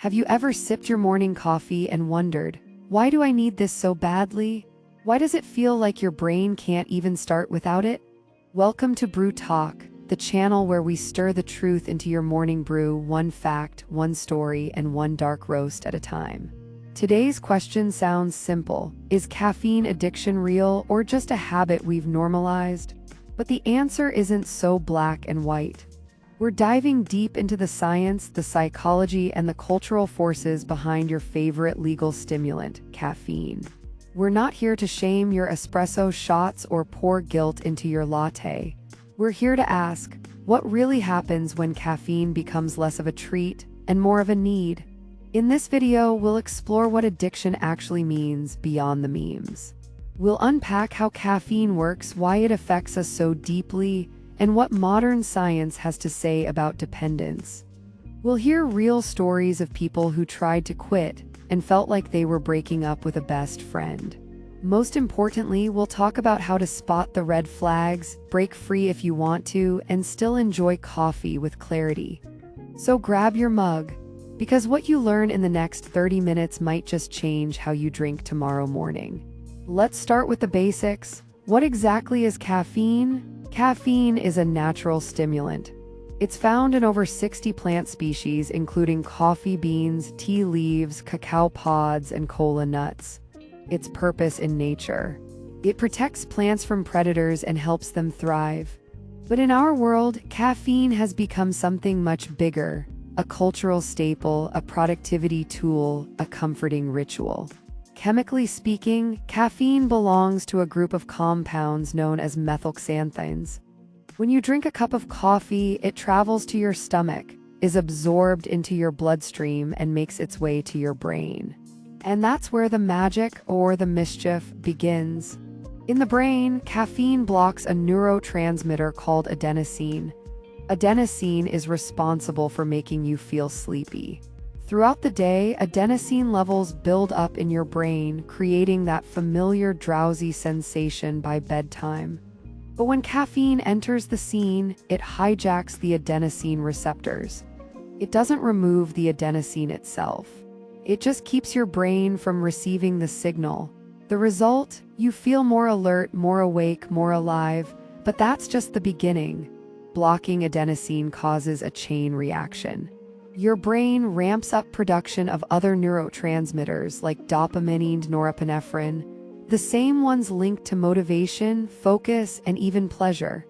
Have you ever sipped your morning coffee and wondered, why do I need this so badly? Why does it feel like your brain can't even start without it? Welcome to BrewTok, the channel where we stir the truth into your morning brew, one fact, one story, and one dark roast at a time. Today's question sounds simple. Is caffeine addiction real or just a habit we've normalized? But the answer isn't so black and white. We're diving deep into the science, the psychology, and the cultural forces behind your favorite legal stimulant, caffeine. We're not here to shame your espresso shots or pour guilt into your latte. We're here to ask, what really happens when caffeine becomes less of a treat and more of a need? In this video, we'll explore what addiction actually means beyond the memes. We'll unpack how caffeine works, why it affects us so deeply, and what modern science has to say about dependence. We'll hear real stories of people who tried to quit and felt like they were breaking up with a best friend. Most importantly, we'll talk about how to spot the red flags, break free if you want to, and still enjoy coffee with clarity. So grab your mug, because what you learn in the next 30 minutes might just change how you drink tomorrow morning. Let's start with the basics. What exactly is caffeine? Caffeine is a natural stimulant. It's found in over 60 plant species, including coffee beans, tea leaves, cacao pods, and cola nuts. Its purpose in nature: it protects plants from predators and helps them thrive. But in our world, caffeine has become something much bigger: a cultural staple, a productivity tool, a comforting ritual. Chemically speaking, caffeine belongs to a group of compounds known as methylxanthines. When you drink a cup of coffee, it travels to your stomach, is absorbed into your bloodstream, and makes its way to your brain. And that's where the magic, or the mischief, begins. In the brain, caffeine blocks a neurotransmitter called adenosine. Adenosine is responsible for making you feel sleepy. Throughout the day, adenosine levels build up in your brain, creating that familiar drowsy sensation by bedtime. But when caffeine enters the scene, it hijacks the adenosine receptors. It doesn't remove the adenosine itself. It just keeps your brain from receiving the signal. The result? You feel more alert, more awake, more alive. But that's just the beginning. Blocking adenosine causes a chain reaction. Your brain ramps up production of other neurotransmitters like dopamine and norepinephrine, the same ones linked to motivation, focus, and even pleasure.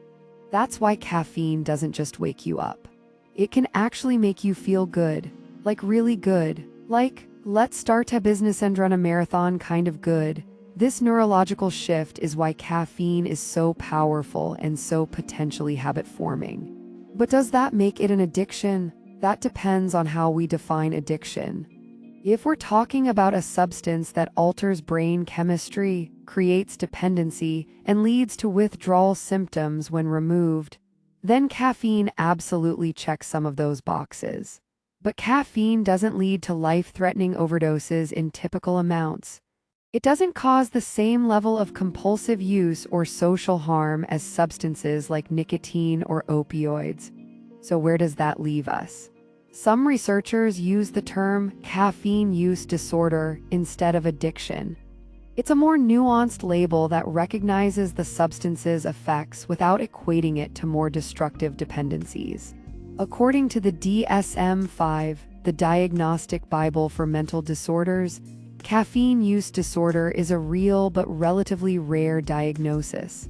That's why caffeine doesn't just wake you up. It can actually make you feel good, like really good, like, let's start a business and run a marathon kind of good. This neurological shift is why caffeine is so powerful and so potentially habit-forming. But does that make it an addiction? That depends on how we define addiction. If we're talking about a substance that alters brain chemistry, creates dependency, and leads to withdrawal symptoms when removed, then caffeine absolutely checks some of those boxes. But caffeine doesn't lead to life-threatening overdoses in typical amounts. It doesn't cause the same level of compulsive use or social harm as substances like nicotine or opioids. So where does that leave us? Some researchers use the term caffeine use disorder instead of addiction. It's a more nuanced label that recognizes the substance's effects without equating it to more destructive dependencies. According to the DSM-5, the Diagnostic Bible for Mental Disorders, caffeine use disorder is a real but relatively rare diagnosis.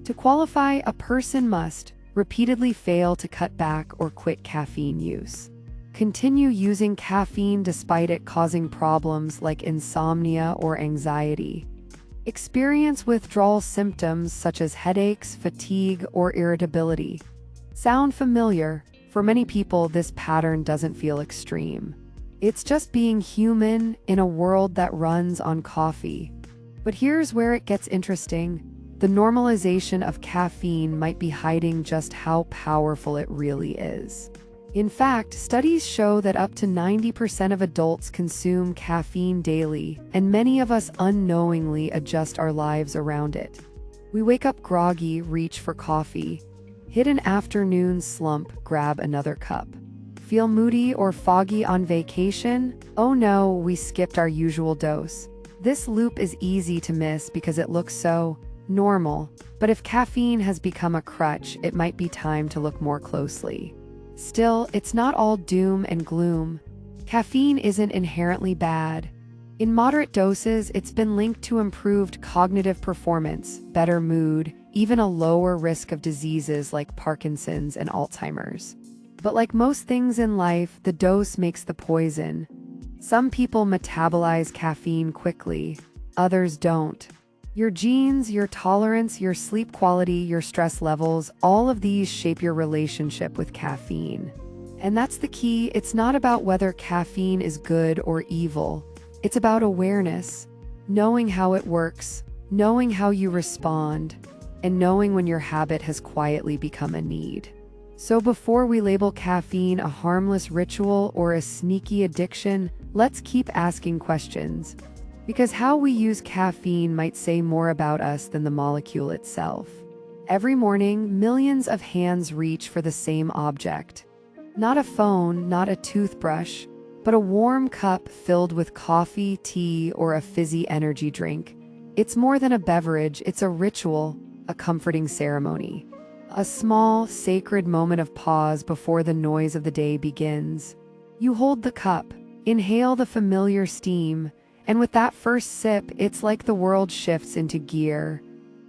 To qualify, a person must repeatedly fail to cut back or quit caffeine use, continue using caffeine despite it causing problems like insomnia or anxiety, experience withdrawal symptoms such as headaches, fatigue, or irritability. Sound familiar? For many people, this pattern doesn't feel extreme. It's just being human in a world that runs on coffee. But here's where it gets interesting. The normalization of caffeine might be hiding just how powerful it really is. In fact, studies show that up to 90% of adults consume caffeine daily, and many of us unknowingly adjust our lives around it. We wake up groggy, reach for coffee. Hit an afternoon slump, grab another cup. Feel moody or foggy on vacation? Oh no, we skipped our usual dose. This loop is easy to miss because it looks so normal. But if caffeine has become a crutch, it might be time to look more closely. Still, it's not all doom and gloom. Caffeine isn't inherently bad. In moderate doses, it's been linked to improved cognitive performance, better mood, even a lower risk of diseases like Parkinson's and Alzheimer's. But like most things in life, the dose makes the poison. Some people metabolize caffeine quickly, others don't. Your genes, your tolerance, your sleep quality, your stress levels, all of these shape your relationship with caffeine. And that's the key. It's not about whether caffeine is good or evil. It's about awareness, knowing how it works, knowing how you respond, and knowing when your habit has quietly become a need. So before we label caffeine a harmless ritual or a sneaky addiction, let's keep asking questions. Because how we use caffeine might say more about us than the molecule itself. Every morning, millions of hands reach for the same object. Not a phone, not a toothbrush, but a warm cup filled with coffee, tea, or a fizzy energy drink. It's more than a beverage, it's a ritual, a comforting ceremony. A small, sacred moment of pause before the noise of the day begins. You hold the cup, inhale the familiar steam, and with that first sip, it's like the world shifts into gear.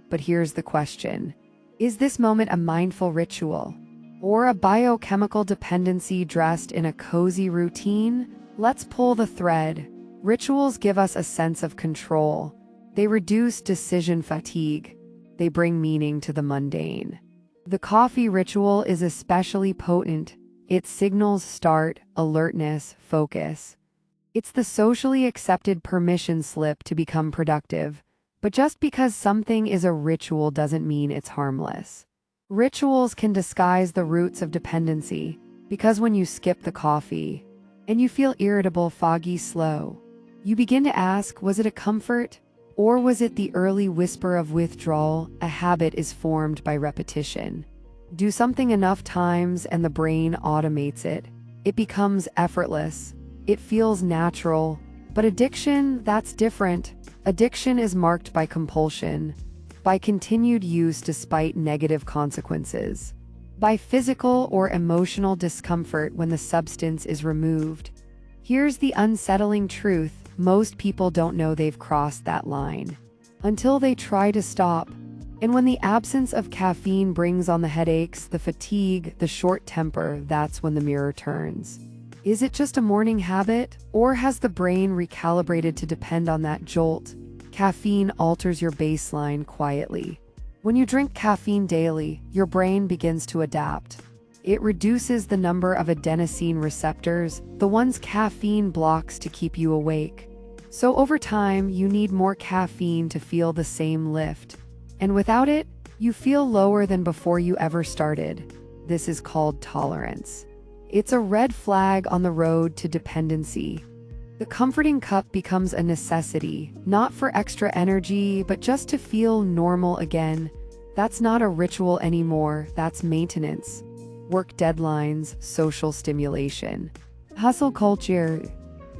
But here's the question. Is this moment a mindful ritual? Or a biochemical dependency dressed in a cozy routine? Let's pull the thread. Rituals give us a sense of control. They reduce decision fatigue. They bring meaning to the mundane. The coffee ritual is especially potent. It signals start, alertness, focus. It's the socially accepted permission slip to become productive. But just because something is a ritual doesn't mean it's harmless. Rituals can disguise the roots of dependency, because when you skip the coffee, and you feel irritable, foggy, slow, you begin to ask, was it a comfort? Or was it the early whisper of withdrawal? A habit is formed by repetition. Do something enough times and the brain automates it. It becomes effortless. It feels natural. But addiction, that's different. Addiction is marked by compulsion, by continued use despite negative consequences, by physical or emotional discomfort when the substance is removed. Here's the unsettling truth. Most people don't know they've crossed that line until they try to stop. And when the absence of caffeine brings on the headaches, the fatigue, the short temper, that's when the mirror turns. Is it just a morning habit, or has the brain recalibrated to depend on that jolt? Caffeine alters your baseline quietly. When you drink caffeine daily, your brain begins to adapt. It reduces the number of adenosine receptors, the ones caffeine blocks to keep you awake. So over time, you need more caffeine to feel the same lift. And without it, you feel lower than before you ever started. This is called tolerance. It's a red flag on the road to dependency. The comforting cup becomes a necessity, not for extra energy, but just to feel normal again. That's not a ritual anymore, that's maintenance. Work deadlines, social stimulation, hustle culture.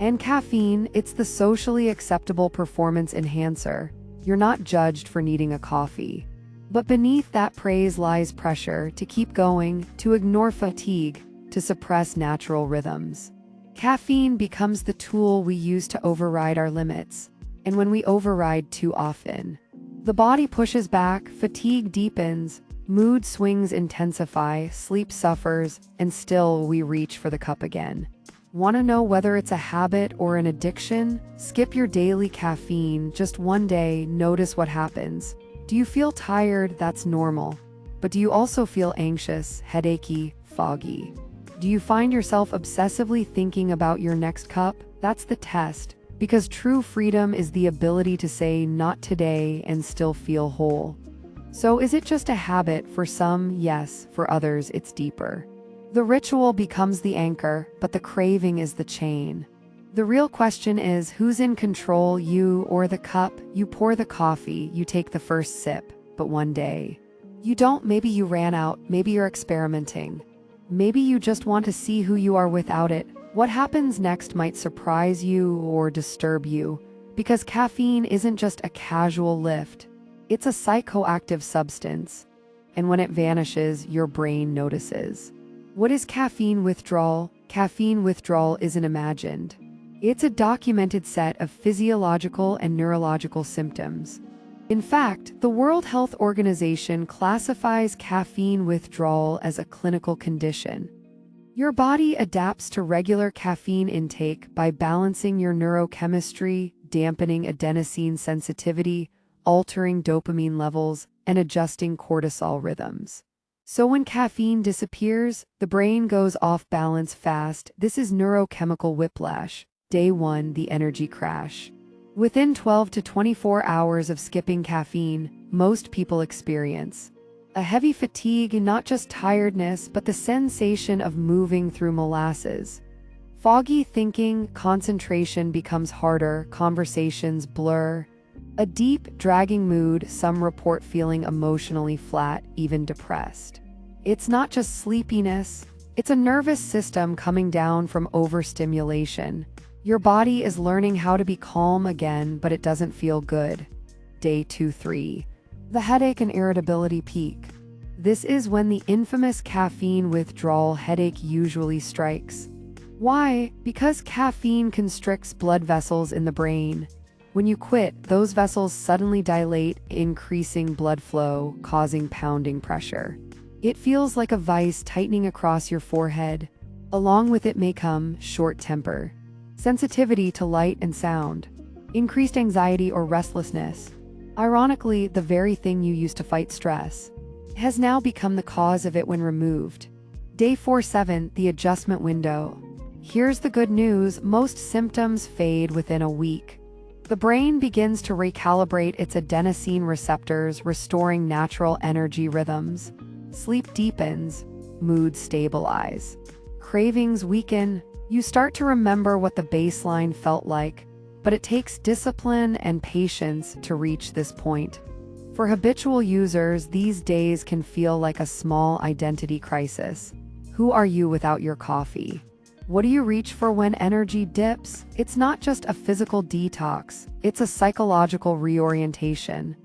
And caffeine, it's the socially acceptable performance enhancer. You're not judged for needing a coffee. But beneath that praise lies pressure to keep going, to ignore fatigue, to suppress natural rhythms. Caffeine becomes the tool we use to override our limits. And when we override too often, the body pushes back, fatigue deepens, mood swings intensify, sleep suffers, and still we reach for the cup again. Want to know whether it's a habit or an addiction? Skip your daily caffeine just one day, notice what happens. Do you feel tired? That's normal. But do you also feel anxious, headachy, foggy? Do you find yourself obsessively thinking about your next cup? That's the test. Because true freedom is the ability to say not today and still feel whole. So is it just a habit? For some, yes. For others, it's deeper. The ritual becomes the anchor, but the craving is the chain. The real question is, who's in control, you or the cup? You pour the coffee, you take the first sip, but one day, you don't. Maybe you ran out, maybe you're experimenting. Maybe you just want to see who you are without it. What happens next might surprise you or disturb you, because caffeine isn't just a casual lift. It's a psychoactive substance, and when it vanishes, your brain notices. What is caffeine withdrawal? Caffeine withdrawal isn't imagined. It's a documented set of physiological and neurological symptoms. In fact, the World Health Organization classifies caffeine withdrawal as a clinical condition. Your body adapts to regular caffeine intake by balancing your neurochemistry, dampening adenosine sensitivity, altering dopamine levels, and adjusting cortisol rhythms. So when caffeine disappears, the brain goes off balance fast. This is neurochemical whiplash. Day 1, the energy crash. Within 12 to 24 hours of skipping caffeine, most people experience a heavy fatigue, not just tiredness, but the sensation of moving through molasses. Foggy thinking, concentration becomes harder, conversations blur. A deep, dragging mood, some report feeling emotionally flat, even depressed. It's not just sleepiness, it's a nervous system coming down from overstimulation. Your body is learning how to be calm again, but it doesn't feel good. Day 2-3. The headache and irritability peak. This is when the infamous caffeine withdrawal headache usually strikes. Why? Because caffeine constricts blood vessels in the brain. When you quit, those vessels suddenly dilate, increasing blood flow, causing pounding pressure. It feels like a vice tightening across your forehead. Along with it may come short temper, sensitivity to light and sound, increased anxiety or restlessness. Ironically, the very thing you used to fight stress has now become the cause of it when removed. Day 4-7, the adjustment window. Here's the good news, most symptoms fade within a week. The brain begins to recalibrate its adenosine receptors, restoring natural energy rhythms. Sleep deepens, mood stabilize. Cravings weaken. You start to remember what the baseline felt like, but it takes discipline and patience to reach this point. For habitual users, these days can feel like a small identity crisis. Who are you without your coffee? What do you reach for when energy dips? It's not just a physical detox, it's a psychological reorientation.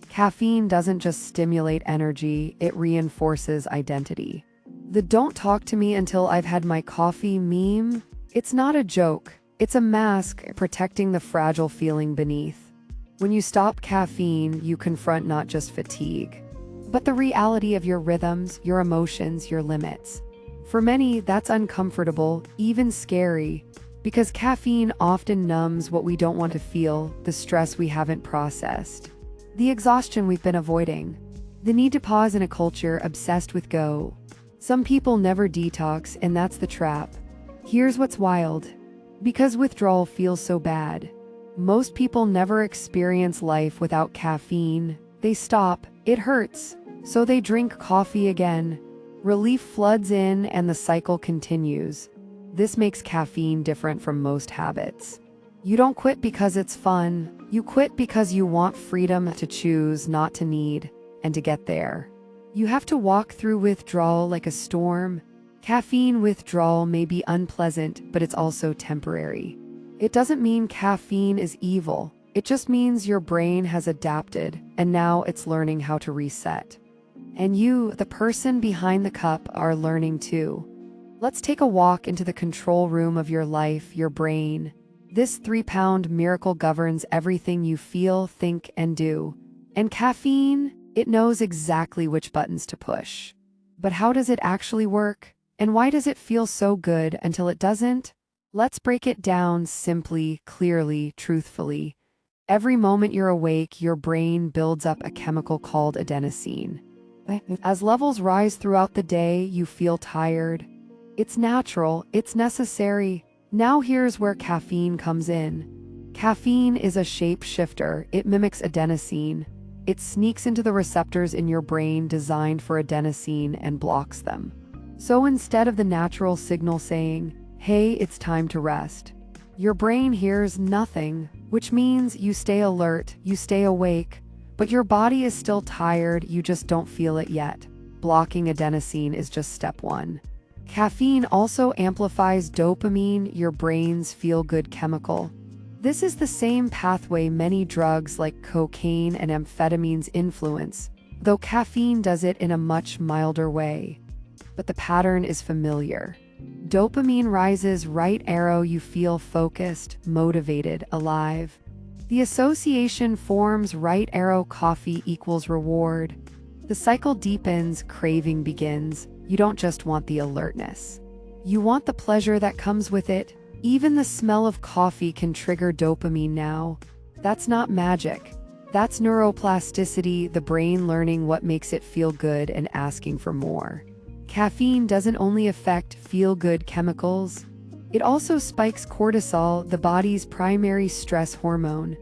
Caffeine doesn't just stimulate energy, it reinforces identity. The "don't talk to me until I've had my coffee" meme? It's not a joke, it's a mask protecting the fragile feeling beneath. When you stop caffeine, you confront not just fatigue, but the reality of your rhythms, your emotions, your limits. For many, that's uncomfortable, even scary, because caffeine often numbs what we don't want to feel, the stress we haven't processed, the exhaustion we've been avoiding, the need to pause in a culture obsessed with go. Some people never detox, and that's the trap. Here's what's wild. Because withdrawal feels so bad, most people never experience life without caffeine. They stop, it hurts, so they drink coffee again. Relief floods in and the cycle continues. This makes caffeine different from most habits. You don't quit because it's fun. You quit because you want freedom to choose, not to need, and to get there. You have to walk through withdrawal like a storm. Caffeine withdrawal may be unpleasant, but it's also temporary. It doesn't mean caffeine is evil. It just means your brain has adapted, and now it's learning how to reset. And you, the person behind the cup, are learning too. Let's take a walk into the control room of your life, your brain. This 3-pound miracle governs everything you feel, think, and do. And caffeine, it knows exactly which buttons to push. But how does it actually work? And why does it feel so good until it doesn't? Let's break it down simply, clearly, truthfully. Every moment you're awake, your brain builds up a chemical called adenosine. As levels rise throughout the day, you feel tired. It's natural, it's necessary. Now here's where caffeine comes in. Caffeine is a shapeshifter. It mimics adenosine. It sneaks into the receptors in your brain designed for adenosine and blocks them. So instead of the natural signal saying, "Hey, it's time to rest," your brain hears nothing, which means you stay alert, you stay awake, but your body is still tired, you just don't feel it yet. Blocking adenosine is just step 1. Caffeine also amplifies dopamine, your brain's feel-good chemical. This is the same pathway many drugs like cocaine and amphetamines influence, though caffeine does it in a much milder way. But the pattern is familiar. Dopamine rises, right arrow, you feel focused, motivated, alive. The association forms, right arrow, coffee equals reward. The cycle deepens, craving begins. You don't just want the alertness. You want the pleasure that comes with it. Even the smell of coffee can trigger dopamine now. That's not magic. That's neuroplasticity, the brain learning what makes it feel good and asking for more. Caffeine doesn't only affect feel-good chemicals, it also spikes cortisol, the body's primary stress hormone.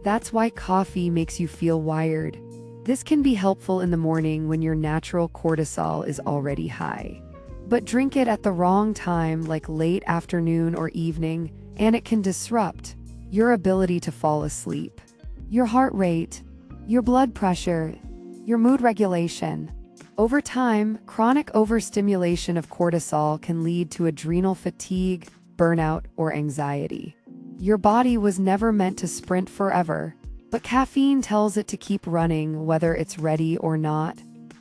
That's why coffee makes you feel wired. This can be helpful in the morning when your natural cortisol is already high. But drink it at the wrong time, like late afternoon or evening, and it can disrupt your ability to fall asleep, your heart rate, your blood pressure, your mood regulation. Over time, chronic overstimulation of cortisol can lead to adrenal fatigue, burnout, or anxiety. Your body was never meant to sprint forever, but caffeine tells it to keep running whether it's ready or not.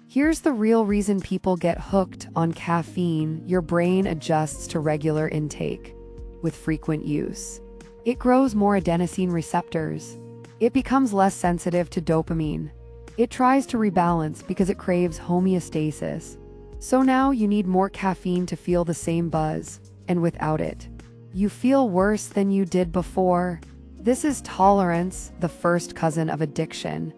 Here's the real reason people get hooked on caffeine: your brain adjusts to regular intake. With frequent use, it grows more adenosine receptors. It becomes less sensitive to dopamine. It tries to rebalance because it craves homeostasis. So now you need more caffeine to feel the same buzz, and without it, you feel worse than you did before. This is tolerance, the first cousin of addiction.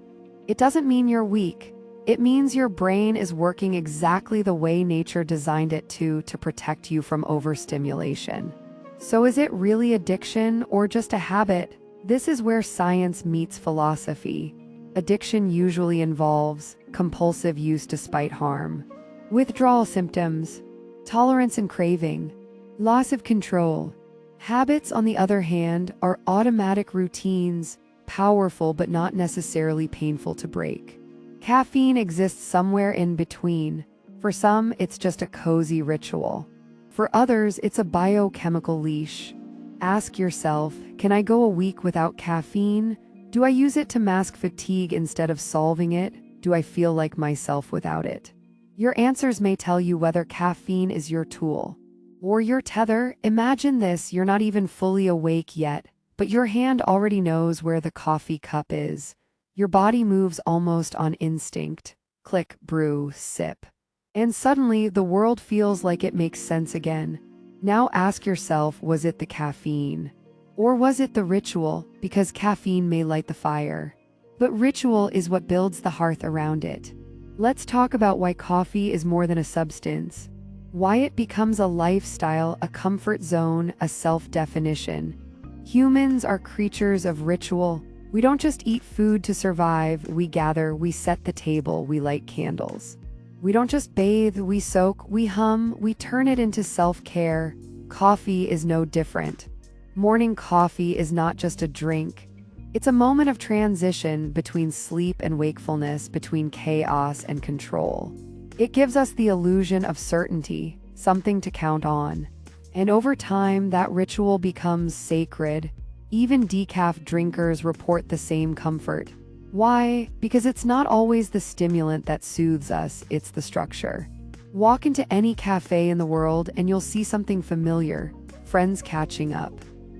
It doesn't mean you're weak. It means your brain is working exactly the way nature designed it to protect you from overstimulation. So is it really addiction or just a habit? This is where science meets philosophy. Addiction usually involves compulsive use despite harm, withdrawal symptoms, tolerance and craving, loss of control. Habits, on the other hand, are automatic routines, powerful but not necessarily painful to break. Caffeine exists somewhere in between. For some, it's just a cozy ritual. For others, it's a biochemical leash. Ask yourself, can I go a week without caffeine? Do I use it to mask fatigue instead of solving it? Do I feel like myself without it? Your answers may tell you whether caffeine is your tool or your tether. Imagine this: you're not even fully awake yet, but your hand already knows where the coffee cup is. Your body moves almost on instinct. Click, brew, sip. And suddenly the world feels like it makes sense again. Now ask yourself, was it the caffeine? Or was it the ritual? Because caffeine may light the fire, but ritual is what builds the hearth around it. Let's talk about why coffee is more than a substance. Why it becomes a lifestyle, a comfort zone, a self-definition. Humans are creatures of ritual. We don't just eat food to survive. We gather, we set the table, we light candles. We don't just bathe, we soak, we hum, we turn it into self-care. Coffee is no different. Morning coffee is not just a drink. It's a moment of transition between sleep and wakefulness, between chaos and control. It gives us the illusion of certainty, something to count on. And over time, that ritual becomes sacred. Even decaf drinkers report the same comfort. Why? Because it's not always the stimulant that soothes us, it's the structure. Walk into any cafe in the world and you'll see something familiar: friends catching up,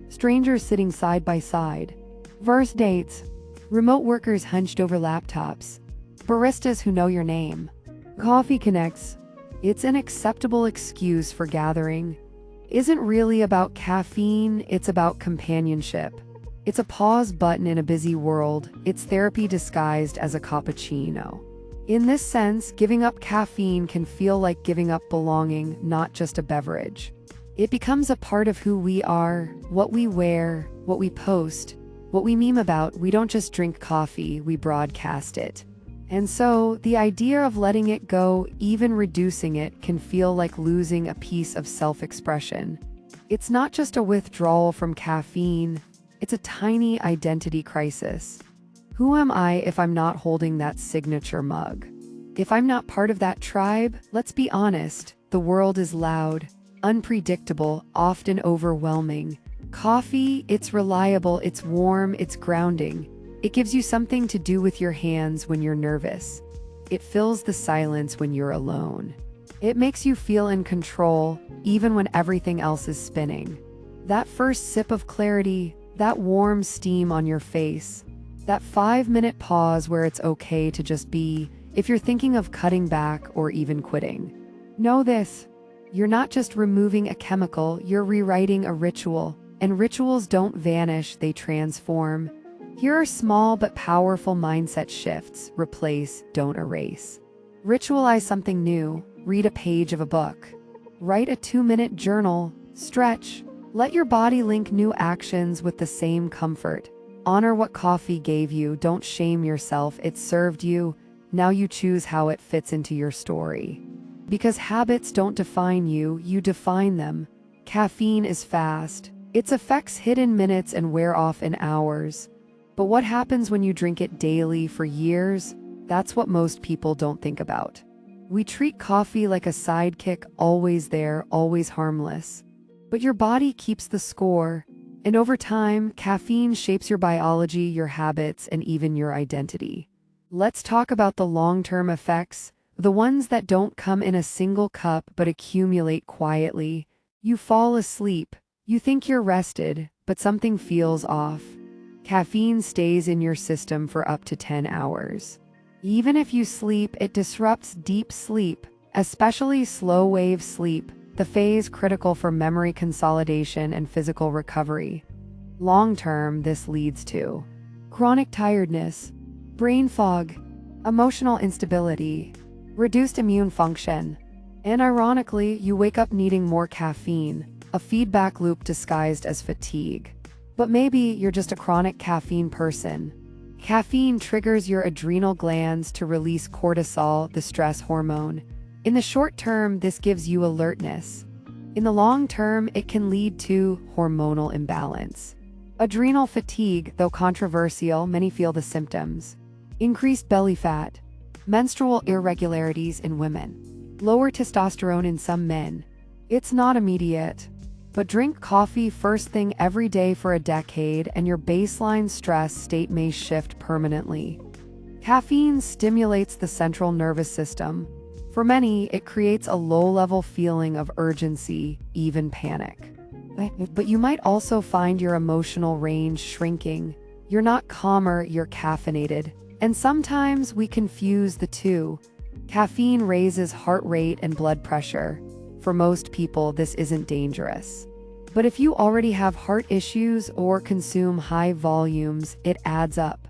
strangers sitting side by side, first dates, remote workers hunched over laptops, baristas who know your name. Coffee connects. It's an acceptable excuse for gathering. Isn't really about caffeine, it's about companionship. It's a pause button in a busy world. It's therapy disguised as a cappuccino. In this sense, giving up caffeine can feel like giving up belonging, not just a beverage. It becomes a part of who we are, what we wear, what we post, what we meme about. We don't just drink coffee, we broadcast it. And so, the idea of letting it go, even reducing it, can feel like losing a piece of self-expression. It's not just a withdrawal from caffeine, it's a tiny identity crisis. Who am I if I'm not holding that signature mug? If I'm not part of that tribe? Let's be honest, The world is loud, unpredictable, often overwhelming. Coffee, it's reliable, it's warm, it's grounding. It gives you something to do with your hands when you're nervous. It fills the silence when you're alone. It makes you feel in control, even when everything else is spinning. That first sip of clarity, that warm steam on your face, that 5-minute pause where it's okay to just be, if you're thinking of cutting back or even quitting. Know this, you're not just removing a chemical, you're rewriting a ritual, and rituals don't vanish, they transform. Here are small but powerful mindset shifts. Replace, don't erase. Ritualize something new, read a page of a book. Write a 2-minute journal, stretch. Let your body link new actions with the same comfort. Honor what coffee gave you, don't shame yourself, it served you. Now you choose how it fits into your story. Because habits don't define you, you define them. Caffeine is fast. Its effects hit in minutes and wear off in hours. But what happens when you drink it daily for years? That's what most people don't think about. We treat coffee like a sidekick, always there, always harmless. But your body keeps the score. And over time, caffeine shapes your biology, your habits, and even your identity. Let's talk about the long-term effects, the ones that don't come in a single cup but accumulate quietly. You fall asleep, you think you're rested, but something feels off. Caffeine stays in your system for up to 10 hours. Even if you sleep, it disrupts deep sleep, especially slow-wave sleep, the phase critical for memory consolidation and physical recovery. Long-term, this leads to chronic tiredness, brain fog, emotional instability, reduced immune function, and ironically, you wake up needing more caffeine, a feedback loop disguised as fatigue. But maybe you're just a chronic caffeine person. Caffeine triggers your adrenal glands to release cortisol, the stress hormone. In the short term, this gives you alertness. In the long term, it can lead to hormonal imbalance. Adrenal fatigue, though controversial, many feel the symptoms. Increased belly fat, menstrual irregularities in women, lower testosterone in some men. It's not immediate, but drink coffee first thing every day for a decade and your baseline stress state may shift permanently. Caffeine stimulates the central nervous system. For many, it creates a low-level feeling of urgency, even panic. But you might also find your emotional range shrinking. You're not calmer, you're caffeinated. And sometimes we confuse the two. Caffeine raises heart rate and blood pressure. For most people, this isn't dangerous. But if you already have heart issues or consume high volumes, it adds up.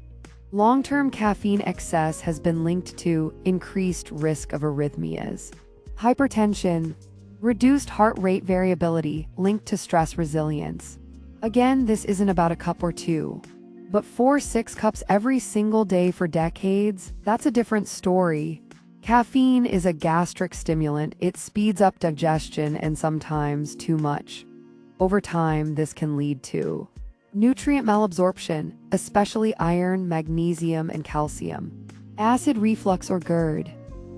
Long-term caffeine excess has been linked to increased risk of arrhythmias, hypertension, reduced heart rate variability linked to stress resilience. Again, this isn't about a cup or two, but 4-6 cups every single day for decades, that's a different story. Caffeine is a gastric stimulant. It speeds up digestion and sometimes too much. Over time, this can lead to nutrient malabsorption, especially iron, magnesium, and calcium. Acid reflux or GERD.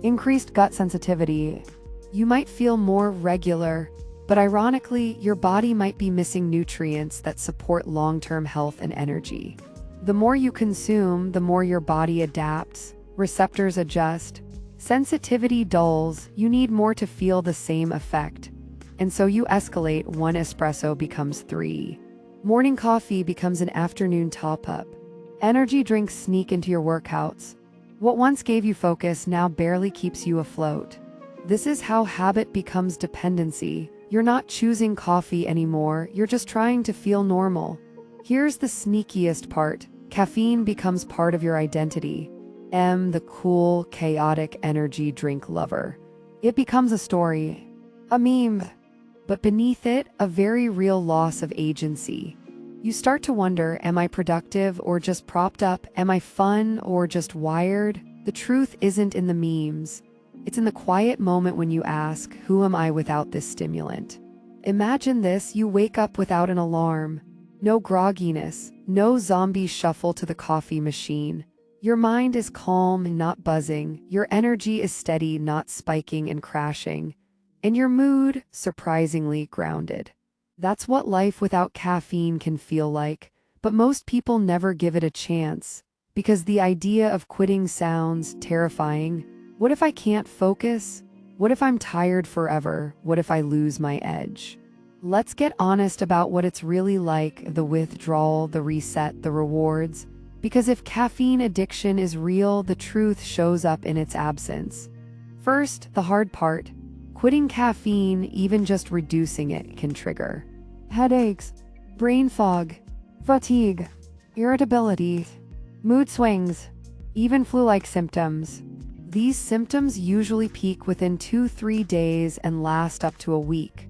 Increased gut sensitivity. You might feel more regular, but ironically, your body might be missing nutrients that support long-term health and energy. The more you consume, the more your body adapts, receptors adjust, sensitivity dulls, you need more to feel the same effect. And so you escalate, 1 espresso becomes 3. Morning coffee becomes an afternoon top-up. Energy drinks sneak into your workouts. What once gave you focus now barely keeps you afloat. This is how habit becomes dependency. You're not choosing coffee anymore, you're just trying to feel normal. Here's the sneakiest part. Caffeine becomes part of your identity. The cool, chaotic energy drink lover. It becomes a story, a meme. But beneath it, a very real loss of agency. You start to wonder, am I productive or just propped up? Am I fun or just wired? The truth isn't in the memes. It's in the quiet moment when you ask, who am I without this stimulant? Imagine this, you wake up without an alarm. No grogginess, no zombie shuffle to the coffee machine. Your mind is calm, not buzzing. Your energy is steady, not spiking and crashing. and your mood surprisingly grounded. That's what life without caffeine can feel like, but most people never give it a chance because the idea of quitting sounds terrifying. What if I can't focus? What if I'm tired forever? What if I lose my edge? Let's get honest about what it's really like, the withdrawal, the reset, the rewards. Because if caffeine addiction is real, the truth shows up in its absence. First, the hard part. Quitting caffeine, even just reducing it, can trigger headaches, brain fog, fatigue, irritability, mood swings, even flu-like symptoms. These symptoms usually peak within 2-3 days and last up to a week.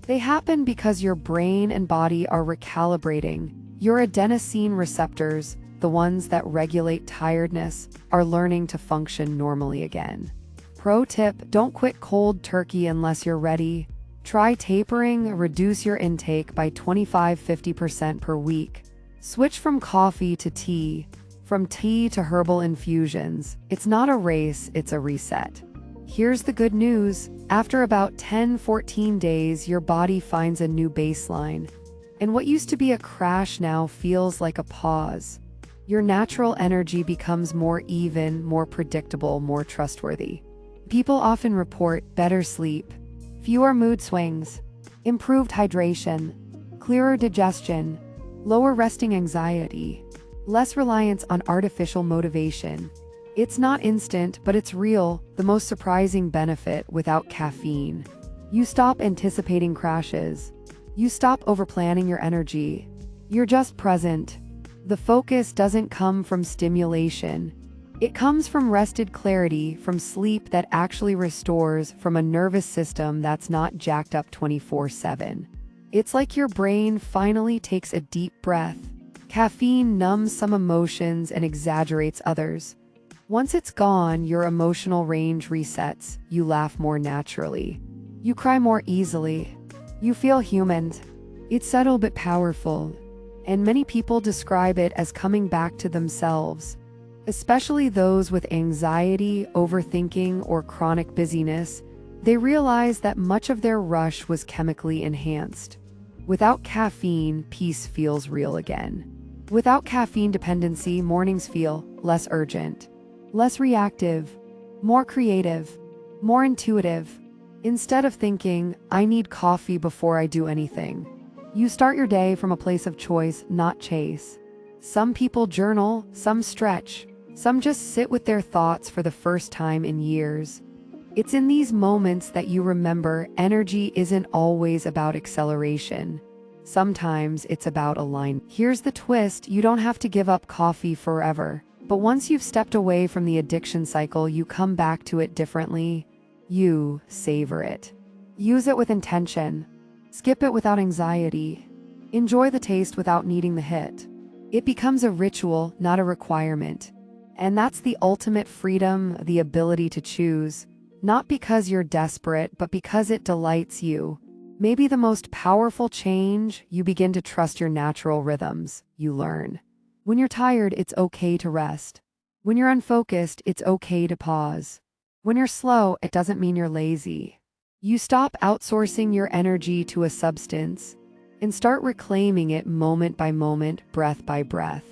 They happen because your brain and body are recalibrating. Your adenosine receptors, the ones that regulate tiredness, are learning to function normally again. Pro tip: don't quit cold turkey unless you're ready. Try tapering, reduce your intake by 25-50% per week. Switch from coffee to tea, from tea to herbal infusions. It's not a race, it's a reset. Here's the good news. After about 10-14 days, your body finds a new baseline. And what used to be a crash now feels like a pause. Your natural energy becomes more even, more predictable, more trustworthy. People often report better sleep, fewer mood swings, improved hydration, clearer digestion, lower resting anxiety, less reliance on artificial motivation. It's not instant, but it's real. The most surprising benefit: without caffeine, you stop anticipating crashes. You stop overplanning your energy. You're just present. The focus doesn't come from stimulation. It comes from rested clarity, from sleep that actually restores, from a nervous system that's not jacked up 24/7. It's like your brain finally takes a deep breath. Caffeine numbs some emotions and exaggerates others. Once it's gone, your emotional range resets. You laugh more naturally. You cry more easily. You feel human. It's subtle but powerful, and many people describe it as coming back to themselves. Especially those with anxiety, overthinking, or chronic busyness, they realize that much of their rush was chemically enhanced. Without caffeine, peace feels real again. Without caffeine dependency, mornings feel less urgent, less reactive, more creative, more intuitive. Instead of thinking, I need coffee before I do anything, you start your day from a place of choice, not chase. Some people journal, some stretch, some just sit with their thoughts for the first time in years. It's in these moments that you remember energy isn't always about acceleration. Sometimes it's about alignment. Here's the twist: you don't have to give up coffee forever. But once you've stepped away from the addiction cycle, you come back to it differently. You savor it. Use it with intention. Skip it without anxiety. Enjoy the taste without needing the hit. It becomes a ritual, not a requirement. And that's the ultimate freedom, the ability to choose. Not because you're desperate, but because it delights you. Maybe the most powerful change: you begin to trust your natural rhythms. You learn. When you're tired, it's okay to rest. When you're unfocused, it's okay to pause. When you're slow, it doesn't mean you're lazy. You stop outsourcing your energy to a substance and start reclaiming it moment by moment, breath by breath.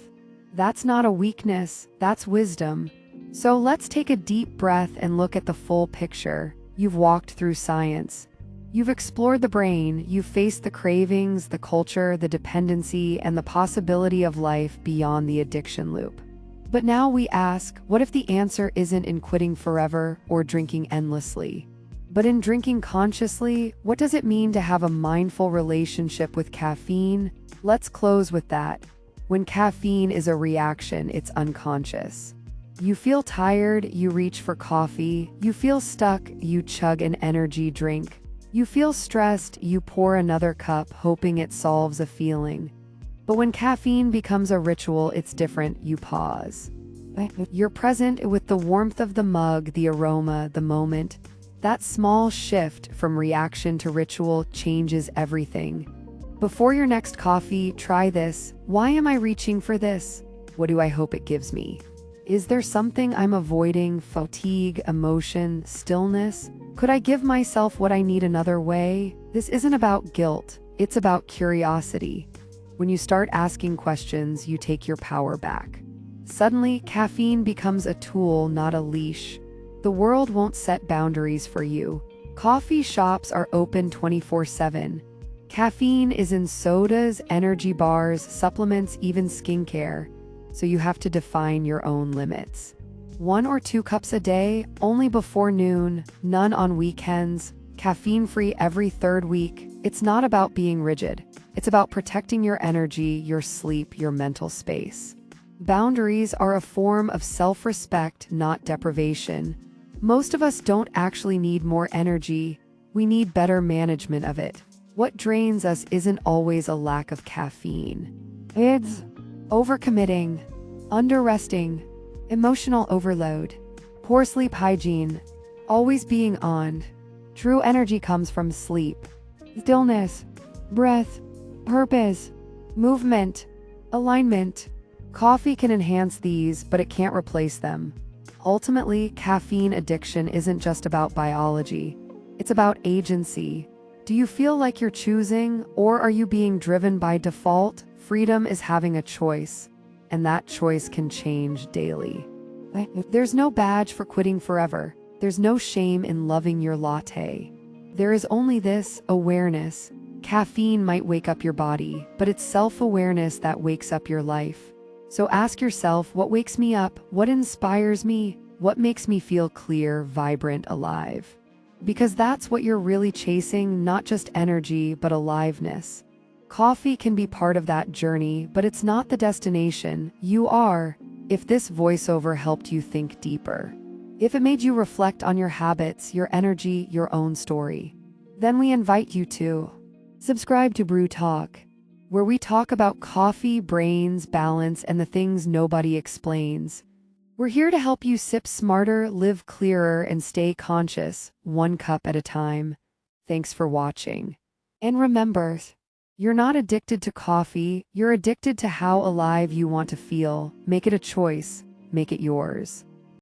That's not a weakness, that's wisdom. So let's take a deep breath and look at the full picture. You've walked through science. You've explored the brain, you've faced the cravings, the culture, the dependency, and the possibility of life beyond the addiction loop. But now we ask, what if the answer isn't in quitting forever or drinking endlessly, but in drinking consciously? What does it mean to have a mindful relationship with caffeine? Let's close with that. When caffeine is a reaction, it's unconscious. You feel tired, you reach for coffee. You feel stuck, you chug an energy drink. You feel stressed, you pour another cup, hoping it solves a feeling. But when caffeine becomes a ritual, it's different. You pause. You're present with the warmth of the mug, the aroma, the moment. That small shift from reaction to ritual changes everything. Before your next coffee, try this. Why am I reaching for this? What do I hope it gives me? Is there something I'm avoiding? Fatigue, emotion, stillness? Could I give myself what I need another way? This isn't about guilt, it's about curiosity. When you start asking questions, you take your power back. Suddenly, caffeine becomes a tool, not a leash. The world won't set boundaries for you. Coffee shops are open 24/7. Caffeine is in sodas, energy bars, supplements, even skincare. So you have to define your own limits. 1 or 2 cups a day, only before noon, none on weekends, caffeine-free every 3rd week. It's not about being rigid. It's about protecting your energy, your sleep, your mental space. Boundaries are a form of self-respect, not deprivation. Most of us don't actually need more energy. We need better management of it. What drains us isn't always a lack of caffeine. It's overcommitting, underresting, emotional overload, poor sleep hygiene, always being on. True energy comes from sleep, stillness, breath, purpose, movement, alignment. Coffee can enhance these, but it can't replace them. Ultimately, caffeine addiction isn't just about biology. It's about agency. Do you feel like you're choosing, or are you being driven by default? Freedom is having a choice, and that choice can change daily. There's no badge for quitting forever. There's no shame in loving your latte. There is only this awareness. Caffeine might wake up your body, but it's self-awareness that wakes up your life. So ask yourself, what wakes me up? What inspires me? What makes me feel clear, vibrant, alive? Because that's what you're really chasing, not just energy, but aliveness. Coffee can be part of that journey, but it's not the destination. You are. If this voiceover helped you think deeper, if it made you reflect on your habits, your energy, your own story, then we invite you to subscribe to BrewTok, where we talk about coffee, brains, balance, and the things nobody explains. We're here to help you sip smarter, live clearer, and stay conscious, 1 cup at a time. Thanks for watching. And remember, you're not addicted to coffee, you're addicted to how alive you want to feel. Make it a choice. Make it yours.